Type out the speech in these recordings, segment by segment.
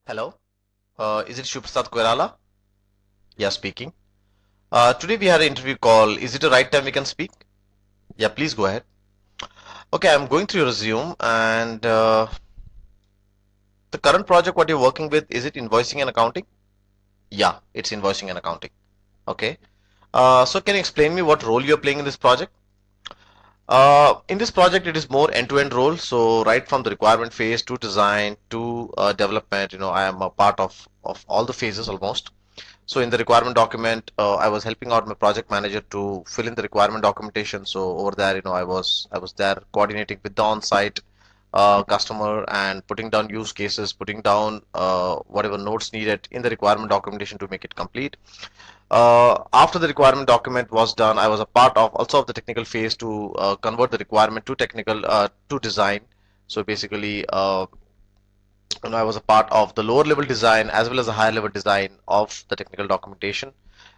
Hello, is it Shubhsat Koirala? Yeah, speaking. Today we had an interview call. Is it the right time we can speak? Yeah, please go ahead. Okay, I'm going through your resume and the current project what you're working with, is it invoicing and accounting? Yeah, it's invoicing and accounting. Okay. So can you explain me what role you're playing in this project? In this project, it is more end-to-end role. So right from the requirement phase to design to development, I am a part of all the phases almost. So in the requirement document, I was helping out my project manager to fill in the requirement documentation. So over there, I was there coordinating with the on-site customer and putting down use cases, putting down whatever notes needed in the requirement documentation to make it complete. After the requirement document was done, I was a part of also of the technical phase to convert the requirement to technical to design. So basically, I was a part of the lower level design as well as the higher level design of the technical documentation.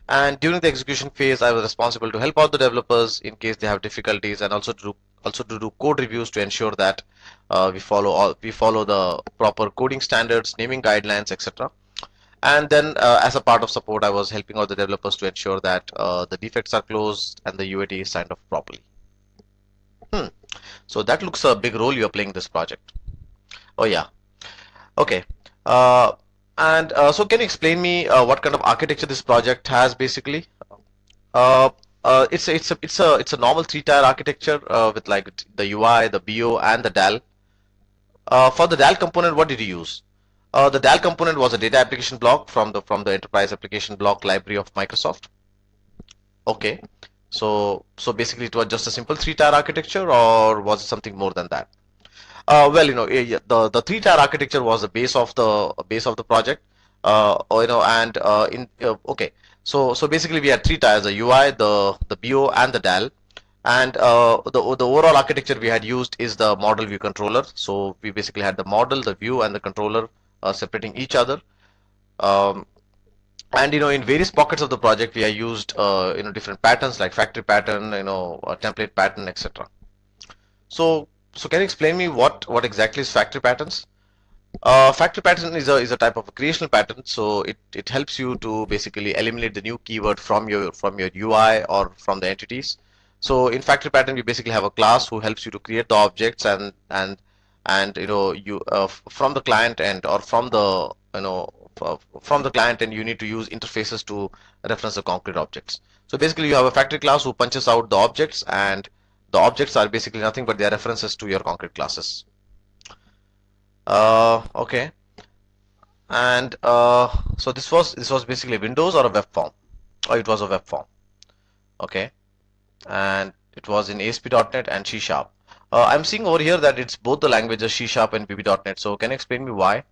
And during the execution phase, I was responsible to help out the developers in case they have difficulties, and also to do code reviews to ensure that we follow the proper coding standards, naming guidelines, etc. And then, as a part of support, I was helping out the developers to ensure that the defects are closed and the UAT is signed off properly. Hmm. So that looks a big role you're playing in this project. Oh yeah. Okay. Uh, and so can you explain me what kind of architecture this project has basically? Uh, it's a normal three-tier architecture with like the UI, the BO, and the DAL. For the DAL component, what did you use? The DAL component was a data application block from the enterprise application block library of Microsoft. Okay. So basically, it was just a simple three-tier architecture, or was it something more than that? Well, yeah, the three-tier architecture was the base of the project. And in okay, so basically we had three tiers: the UI, the BO, and the DAL. And the overall architecture we had used is the model view controller. So we basically had the model, the view, and the controller separating each other. Um, and in various pockets of the project, we have used different patterns like factory pattern, template pattern, etc. So can you explain me what exactly is factory patterns? Factory pattern is a type of a creational pattern, so it helps you to basically eliminate the new keyword from your UI or from the entities. So in factory pattern, you basically have a class who helps you to create the objects and you from the client end or from the client end you need to use interfaces to reference the concrete objects. So basically, you have a factory class who punches out the objects, and the objects are basically nothing but they are references to your concrete classes. Okay. And so this was basically Windows or a web form? Oh, it was a web form. Okay. And it was in ASP.NET and C Sharp. I'm seeing over here that it's both the languages C Sharp and VB.NET. So can you explain me why?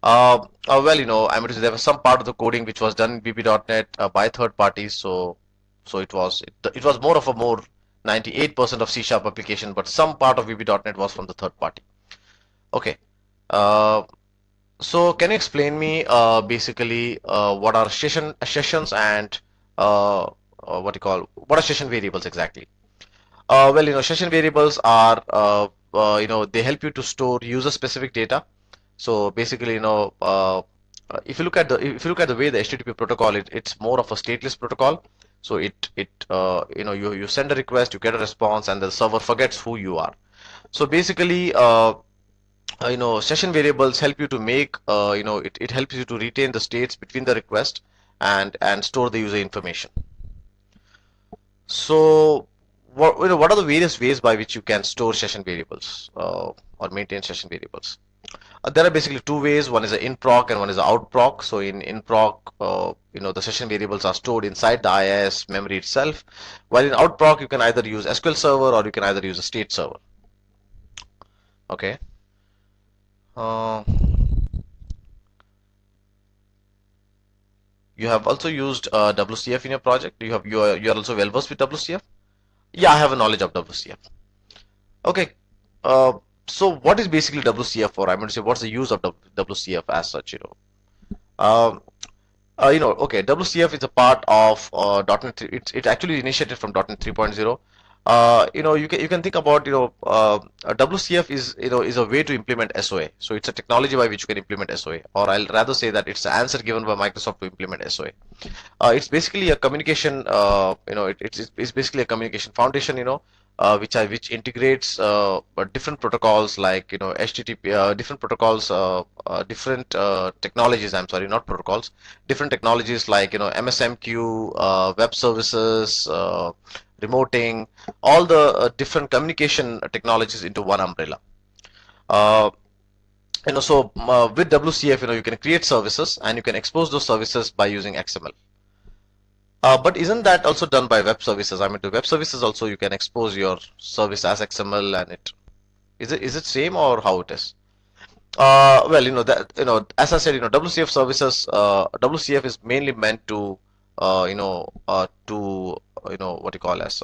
Well, I mean, there was some part of the coding which was done in VB.NET by third parties. So it was more 98% of C Sharp application, but some part of VB.NET was from the third party. Okay. Uh, So can you explain me basically what are sessions and what are session variables exactly? Well, session variables are they help you to store user specific data. So basically, if you look at the way the HTTP protocol, it's more of a stateless protocol. So you send a request, you get a response, and the server forgets who you are. So basically, session variables help you to make it helps you to retain the states between the request and store the user information. So what are the various ways by which you can store session variables or maintain session variables? There are basically two ways. One is an in proc and one is an out proc. So in proc, the session variables are stored inside the IIS memory itself, while in out proc you can either use SQL Server or you can either use a state server. Okay. uh, You have also used WCF in your project. You are also well versed with WCF. Yeah, I have a knowledge of WCF. Okay. Uh, so what is basically WCF for? I'm going to say what's the use of WCF as such. Um, okay. WCF is a part of .NET. It actually initiated from .NET 3.0. You can think about, a WCF is, is a way to implement SOA. So it's a technology by which you can implement SOA, or I'll rather say that it's the answer given by Microsoft to implement SOA. It's basically a communication, it's basically a communication foundation, which integrates different protocols like, HTTP, different protocols, different technologies. I'm sorry, not protocols, different technologies like, MSMQ, web services, remoting, all the different communication technologies into one umbrella. Uh, with WCF, you can create services and you can expose those services by using XML. But isn't that also done by web services? I mean, to web services also you can expose your service as XML, and is it same, or how it is? Well, as I said, WCF services, WCF is mainly meant what you call as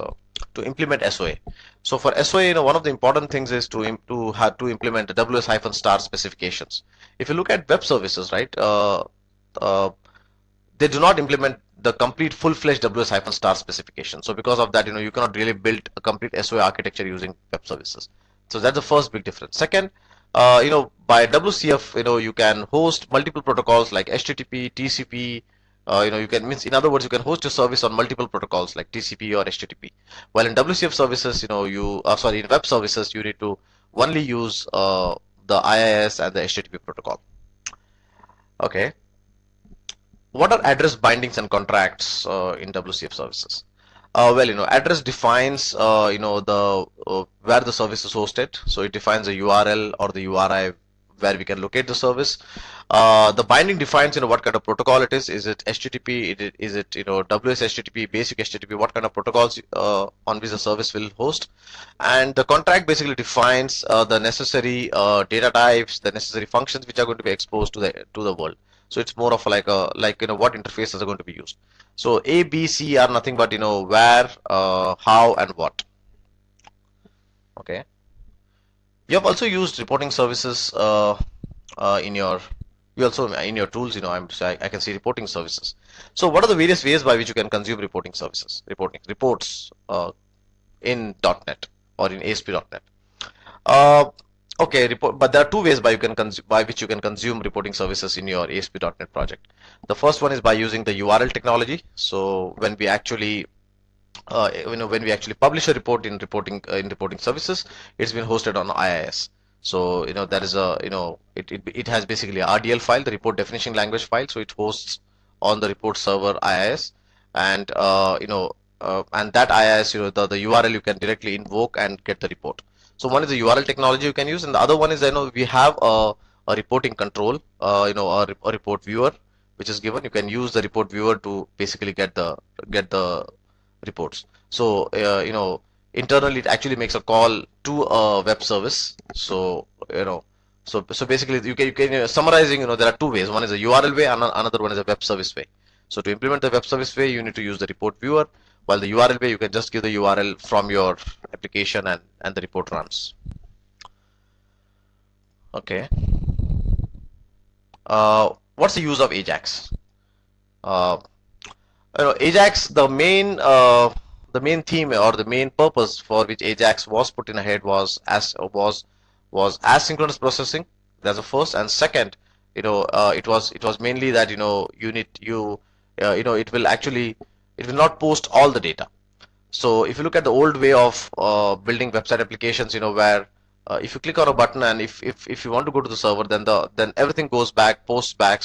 to implement SOA. So for SOA, one of the important things is to have to implement the WS-star specifications. If you look at web services, right, uh, they do not implement the complete full-fledged WS-star specification. So because of that, you cannot really build a complete SOA architecture using web services. So that's the first big difference. Second, by WCF, you can host multiple protocols like HTTP, TCP. In other words, you can host your service on multiple protocols like TCP or HTTP. While in WCF services, in web services, you need to only use the IIS and the HTTP protocol. Okay. What are address bindings and contracts in WCF services? Well, address defines, where the service is hosted. So it defines a URL or the URI where we can locate the service. The binding defines, what kind of protocol it is. Is it HTTP? Is it, WS HTTP, basic HTTP? What kind of protocols on which the service will host? And the contract basically defines the necessary data types, the necessary functions which are going to be exposed to the world. So it's more of like what interfaces are going to be used. So A, B, C are nothing but, where, how, and what. Okay. You have also used reporting services in your tools. I can see reporting services. So what are the various ways by which you can consume reporting services, reports in .NET or in ASP.NET? Okay, but there are two ways by which you can consume reporting services in your ASP.NET project. The first one is by using the URL technology. So when we actually publish a report in reporting services, it's been hosted on IIS. So there is it has basically a RDL file, the report definition language file. So it hosts on the report server IIS, and and that IIS, the URL you can directly invoke and get the report. So one is the URL technology you can use, and the other one is, we have a reporting control, a report viewer which is given. You can use the report viewer to basically get the reports. So internally it actually makes a call to a web service. So so basically you can summarizing, there are two ways. One is a URL way, and another one is a web service way. So to implement the web service way, you need to use the report viewer, while the URL way, you can just give the URL from your application, and the report runs. Okay. What's the use of AJAX? AJAX, the main theme or the main purpose for which AJAX was put in ahead was asynchronous processing. That's the first, and second, it was mainly that, it will not post all the data. So if you look at the old way of building website applications, where if you click on a button, and if you want to go to the server, then everything goes back, posts back,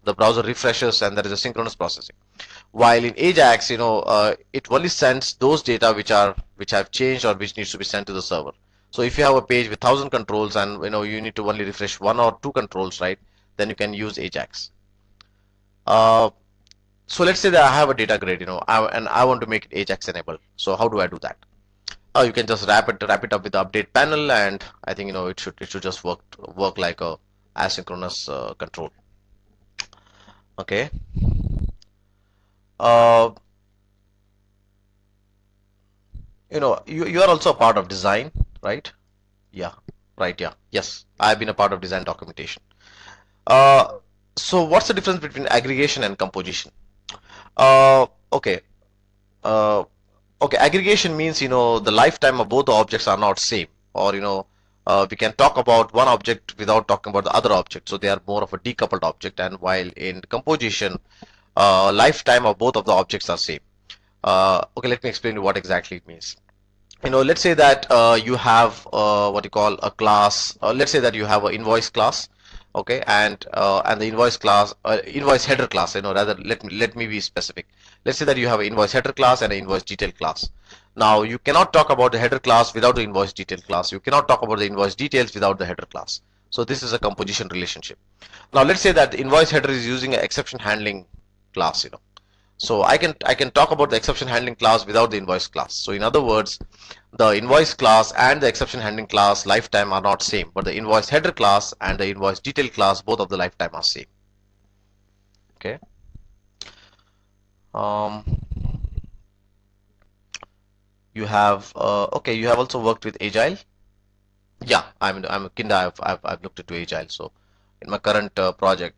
the browser refreshes, and there is a synchronous processing. While in AJAX, it only sends those data which have changed or which needs to be sent to the server. So if you have a page with 1,000 controls, and you need to only refresh 1 or 2 controls, right? Then you can use AJAX. So let's say that I have a data grid, and I want to make it AJAX enabled. So how do I do that? You can just wrap it up with the update panel, and I think it should just work like a asynchronous control. Okay. You are also a part of design, right? Yeah, right. Yeah, yes. I've been a part of design documentation. So what's the difference between aggregation and composition? Okay. Okay, aggregation means, the lifetime of both the objects are not same, or, we can talk about one object without talking about the other object. So they are more of a decoupled object, and while in composition, lifetime of both of the objects are same. Okay, let me explain what exactly it means. Let's say that you have what you call a class. Let's say that you have an invoice class, okay, and the invoice class, invoice header class. Rather, let me be specific. Let's say that you have an invoice header class and an invoice detail class. Now, you cannot talk about the header class without the invoice detail class. You cannot talk about the invoice details without the header class. So this is a composition relationship. Now, let's say that the invoice header is using an exception handling class. So I can talk about the exception handling class without the invoice class. So in other words, the invoice class and the exception handling class lifetime are not same, but the invoice header class and the invoice detail class, both of the lifetime are same. Okay. You have okay. You have also worked with Agile. Yeah, I'm a Kinda. I've looked into Agile. So in my current project,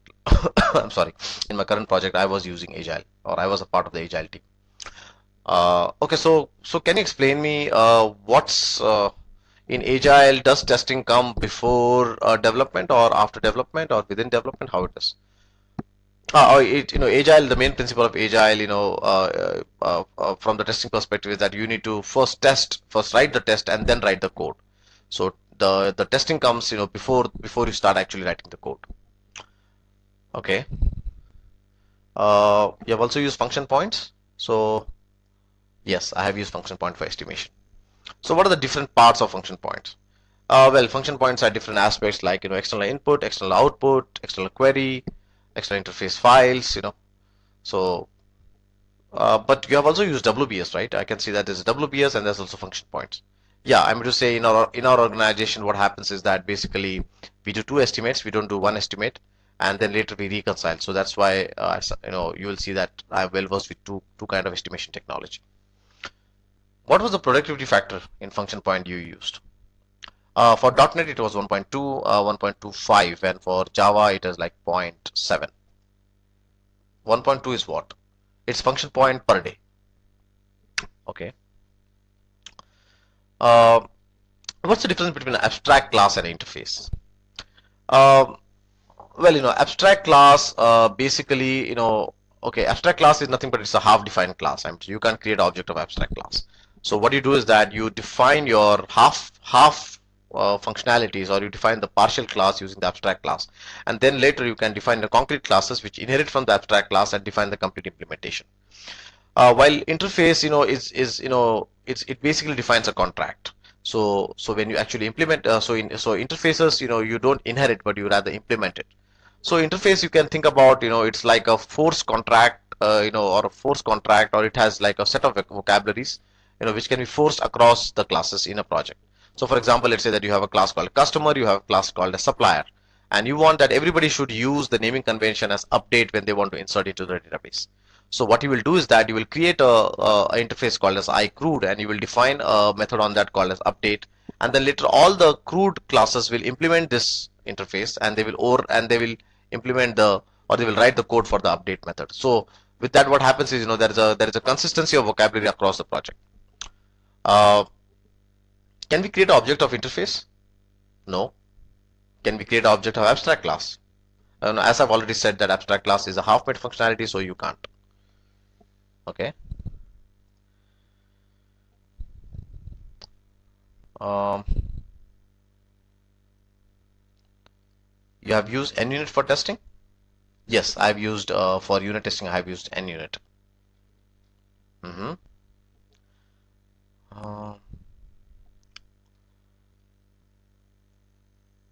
I'm sorry, in my current project, I was using Agile, or I was a part of the Agile team. Okay, so can you explain me what's in Agile? Does testing come before development, or after development, or within development? How it is? Agile. The main principle of Agile, from the testing perspective, is that you need to first write the test, and then write the code. So the testing comes, before you start actually writing the code. Okay. You have also used function points. So yes, I have used function point for estimation. So what are the different parts of function points? Well, function points are different aspects like, external input, external output, external query, external interface files, So, but you have also used WBS, right? I can see that there's WBS and there's also function points. Yeah, I'm going to say in our organization, what happens is that basically we do two estimates. We don't do one estimate, and then later we reconcile. So that's why you will see that I'm well versed with two kind of estimation technology. What was the productivity factor in function point you used? For .NET it was 1.2, 1.25, and for Java it is like 0.7. 1.2 is what? It's function point per day. Okay. What's the difference between an abstract class and an interface? Well, abstract class basically, okay, abstract class is nothing but it's a half-defined class. You can't create an object of abstract class. So what you do is that you define your half functionalities, or you define the partial class using the abstract class, and then later you can define the concrete classes which inherit from the abstract class and define the complete implementation. While interface, it basically defines a contract. So when you actually implement, so interfaces, you don't inherit, but you rather implement it. So interface, you can think about, it's like a force contract, or a force contract, or it has like a set of vocabularies, which can be forced across the classes in a project. So for example, let's say that you have a class called customer, you have a class called a supplier, and you want that everybody should use the naming convention as update when they want to insert into the database. So what you will do is that you will create a interface called as iCRUD, and you will define a method on that called as update, and then later all the CRUD classes will implement this interface, and they will implement they will write the code for the update method. So with that, what happens is, there is a consistency of vocabulary across the project. Can we create an object of interface? No. Can we create an object of abstract class? As I've already said, that abstract class is a half-made functionality, so you can't. Okay. You have used NUnit for testing? Yes, I've used for unit testing. I have used NUnit.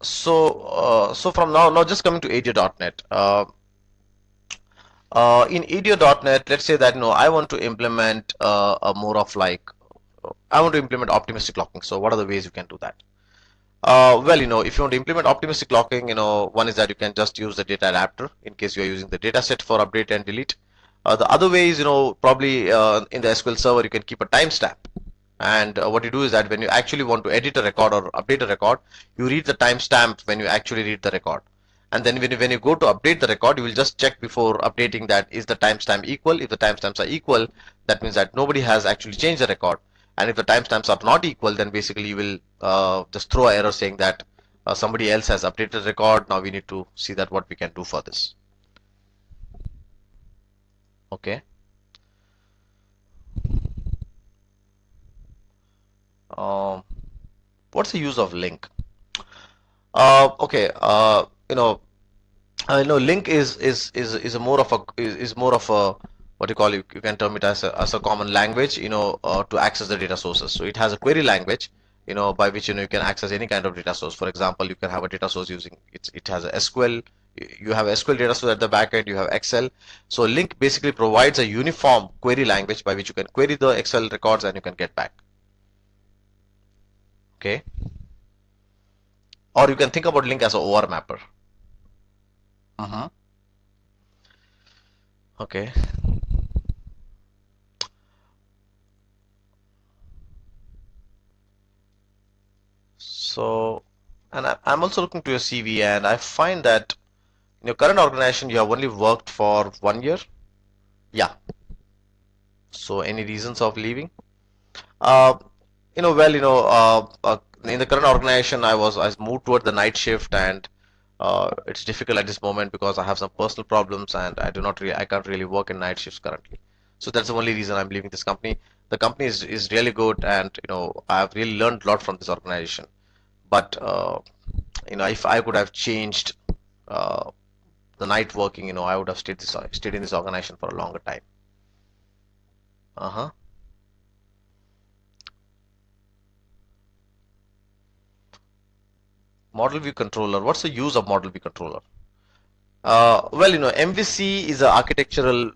So from now just coming to ADO.NET. In ADO.NET, let's say that I want to implement a more of like I want to implement optimistic locking. So what are the ways you can do that? Well, if you want to implement optimistic locking, one is that you can just use the data adapter in case you are using the data set for update and delete. The other way is, probably in the SQL Server, you can keep a timestamp. And what you do is that when you actually want to edit a record or update a record, you read the timestamp when you actually read the record. and then when you go to update the record, you will just check before updating that is the timestamp equal. If the timestamps are equal, that means that nobody has actually changed the record, and if the timestamps are not equal, then basically you will just throw an error saying that somebody else has updated the record. Now we need to see that what we can do for this. Okay. What's the use of link? Okay. I know link is a more of a is more of a, what you call, you can term it as a common language, to access the data sources. So it has a query language, by which you can access any kind of data source. For example, you can have a data source using it has a SQL. You have SQL data source at the back end. You have Excel. So link basically provides a uniform query language by which you can query the Excel records and you can get back. Okay. Or you can think about link as a OR mapper. Okay. So, and I'm also looking to your CV, and I find that in your current organization you have only worked for 1 year. Yeah. So, any reasons of leaving? Uh, well, in the current organization, I moved toward the night shift, and it's difficult at this moment because I have some personal problems, and I can't really work in night shifts currently. So that's the only reason I'm leaving this company. The company is really good, and I've really learned a lot from this organization. But if I could have changed the night working, I would have stayed in this organization for a longer time. Model view controller. What's the use of model view controller? Well, MVC is a architectural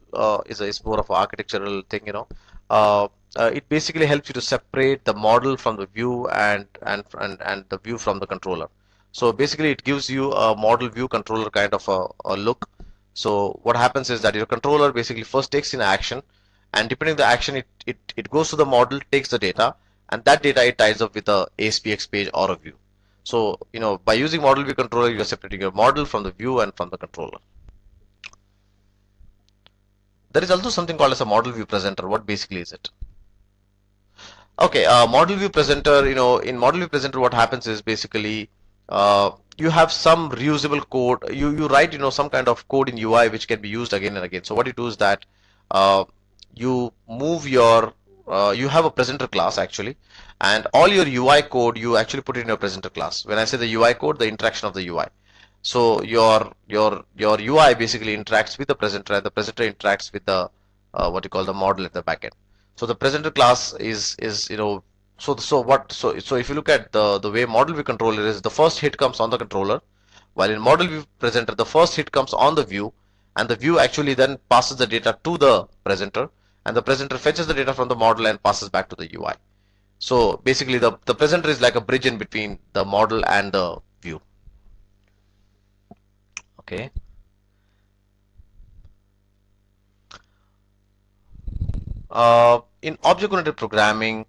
is more of an architectural thing. It basically helps you to separate the model from the view and the view from the controller. So basically, it gives you a model view controller kind of a look. So what happens is that your controller basically first takes in action, and depending on the action, it goes to the model, takes the data, and that data it ties up with a ASPX page or a view. So, by using model view controller, you're separating your model from the view and from the controller. There is also something called as a model view presenter. What basically is it? Okay, model view presenter, in model view presenter, what happens is basically you have some reusable code. You write, some kind of code in UI which can be used again and again. So what you do is that you move your you have a presenter class actually, and all your UI code you actually put it in your presenter class. When I say the UI code, the interaction of the UI. So your UI basically interacts with the presenter, and the presenter interacts with the what you call the model at the backend. So the presenter class is so if you look at the way model view controller is, the first hit comes on the controller, while in model view presenter the first hit comes on the view, and the view actually then passes the data to the presenter, and the presenter fetches the data from the model and passes back to the UI. So basically the presenter is like a bridge in between the model and the view. Okay. In object-oriented programming,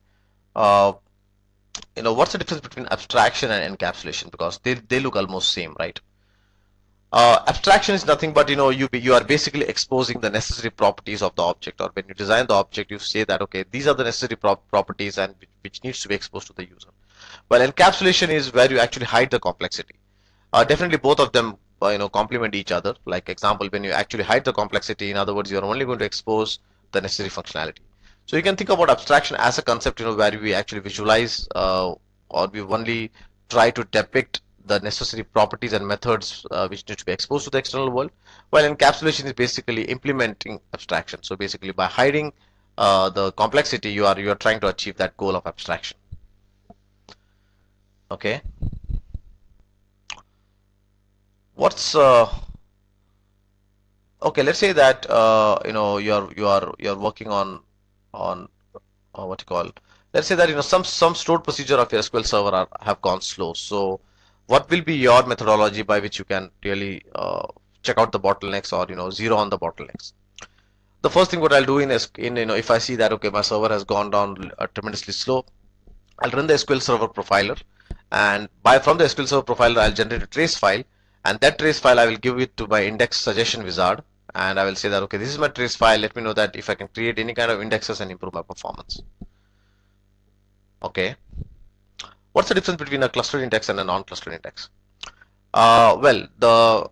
what's the difference between abstraction and encapsulation? Because they look almost same, right? Abstraction is nothing but you are basically exposing the necessary properties of the object, or when you design the object you say that okay, these are the necessary properties and which needs to be exposed to the user. Well, encapsulation is where you actually hide the complexity. Definitely both of them complement each other. Like example, when you actually hide the complexity, in other words, you are only going to expose the necessary functionality. So you can think about abstraction as a concept where we actually visualize or we only try to depict the necessary properties and methods which need to be exposed to the external world, while encapsulation is basically implementing abstraction. So basically by hiding the complexity, you are trying to achieve that goal of abstraction. Okay. What's okay, let's say that you're working on what you call, let's say that some stored procedure of your SQL server have gone slow. So what will be your methodology by which you can really check out the bottlenecks, or zero on the bottlenecks? The first thing what I'll do if I see that okay, my server has gone down tremendously slow, I'll run the SQL Server Profiler, and from the SQL Server Profiler I'll generate a trace file, and that trace file I will give it to my index suggestion wizard, and I will say that, okay, this is my trace file, let me know that if I can create any kind of indexes and improve my performance. Okay, what's the difference between a clustered index and a non-clustered index? Well, the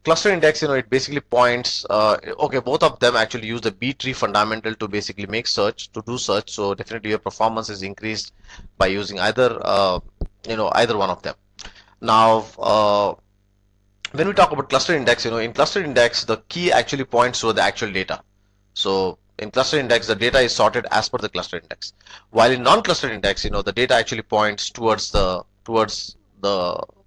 cluster index, it basically points, okay, both of them actually use the B tree fundamental to basically make search, to do search. So definitely your performance is increased by using either, either one of them. Now, when we talk about cluster index, in cluster index, the key actually points to the actual data. So in cluster index, the data is sorted as per the cluster index. While in non-cluster index, the data actually points towards the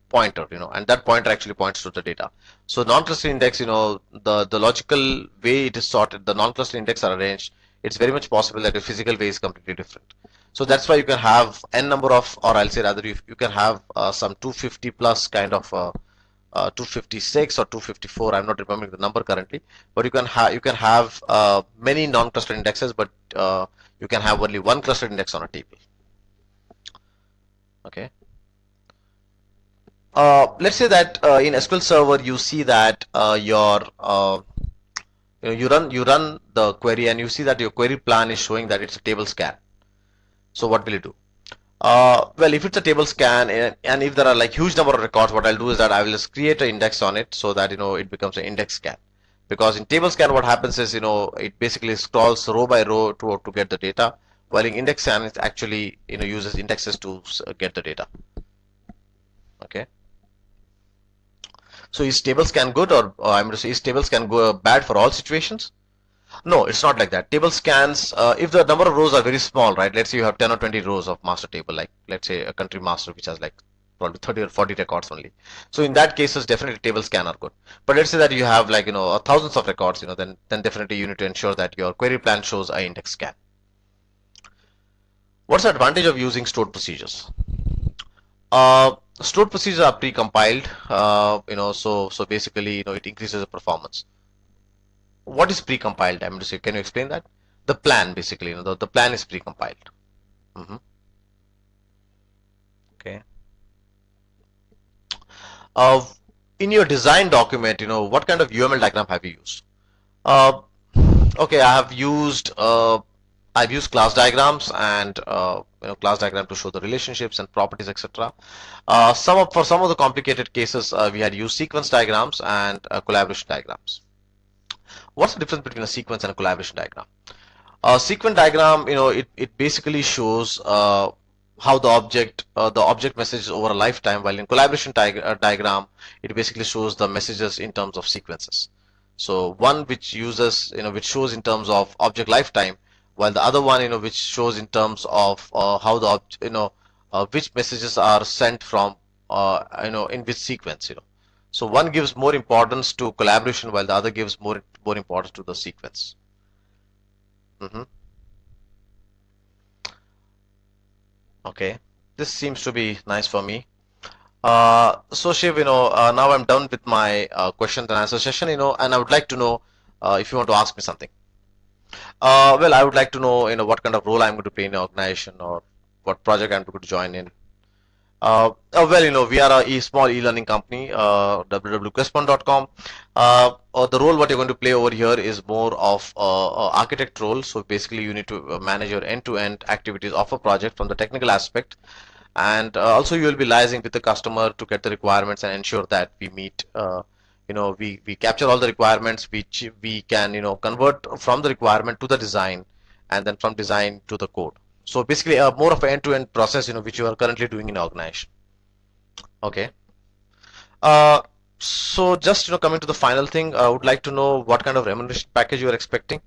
pointer, and that pointer actually points to the data. So non-cluster index, the logical way it is sorted, the non-cluster index are arranged, it's very much possible that the physical way is completely different. So that's why you can have n number of, or I'll say rather, you can have some 250 plus kind of 256 or 254. I'm not remembering the number currently, but you can have many non-clustered indexes, but you can have only one clustered index on a table. Okay. Let's say that in SQL Server you see that you run the query and you see that your query plan is showing that it's a table scan. So what will you do? Well, if it's a table scan and if there are like huge number of records, what I'll do is that I will just create an index on it so that it becomes an index scan. Because in table scan what happens is it basically scrolls row by row to get the data, while in index scan it actually uses indexes to get the data. Okay. So is table scan good, or I'm going to say, is table scan bad for all situations? No, it's not like that. Table scans, if the number of rows are very small, right? Let's say you have 10 or 20 rows of master table, like let's say a country master which has like probably 30 or 40 records only. So in that cases, definitely table scan are good. But let's say that you have like thousands of records, then definitely you need to ensure that your query plan shows an index scan. What's the advantage of using stored procedures? Stored procedures are pre-compiled, so basically, it increases the performance. What is pre-compiled? I'm going to say, can you explain that? The plan, basically, the plan is pre-compiled. Okay. In your design document, what kind of UML diagram have you used? Okay, I've used class diagrams and class diagram to show the relationships and properties, etc. For some of the complicated cases, we had used sequence diagrams and collaboration diagrams. What's the difference between a sequence and a collaboration diagram? A sequence diagram, it basically shows how the object messages over a lifetime, while in collaboration diagram, it basically shows the messages in terms of sequences. So one which uses, which shows in terms of object lifetime, while the other one, which shows in terms of how the which messages are sent from, in which sequence, So one gives more importance to collaboration, while the other gives more importance to the sequence. Okay, this seems to be nice for me. So Shiv, now I'm done with my question and answer session, and I would like to know if you want to ask me something. Well, I would like to know, what kind of role I'm going to play in the organization, or what project I'm going to join in. Well, we are a small e-learning company, www.questpoint.com. The role what you're going to play over here is more of architect role. So basically, you need to manage your end-to-end activities of a project from the technical aspect, and also you will be liaising with the customer to get the requirements and ensure that we meet. We capture all the requirements which we can convert from the requirement to the design, and then from design to the code. So basically, more of an end-to-end process, which you are currently doing in organization. Okay. So just coming to the final thing, I would like to know what kind of remuneration package you are expecting.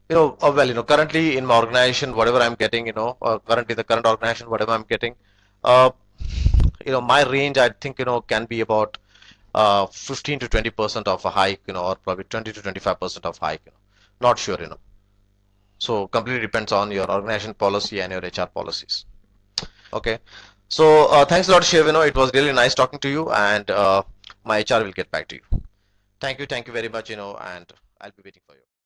Currently in my organization, whatever I'm getting, currently the current organization, whatever I'm getting, my range, I think, can be about 15 to 20% of a hike, or probably 20 to 25% of hike. Not sure, So completely depends on your organization policy and your HR policies. Okay. So thanks a lot, Shiv. It was really nice talking to you, and my HR will get back to you. Thank you very much, and I'll be waiting for you.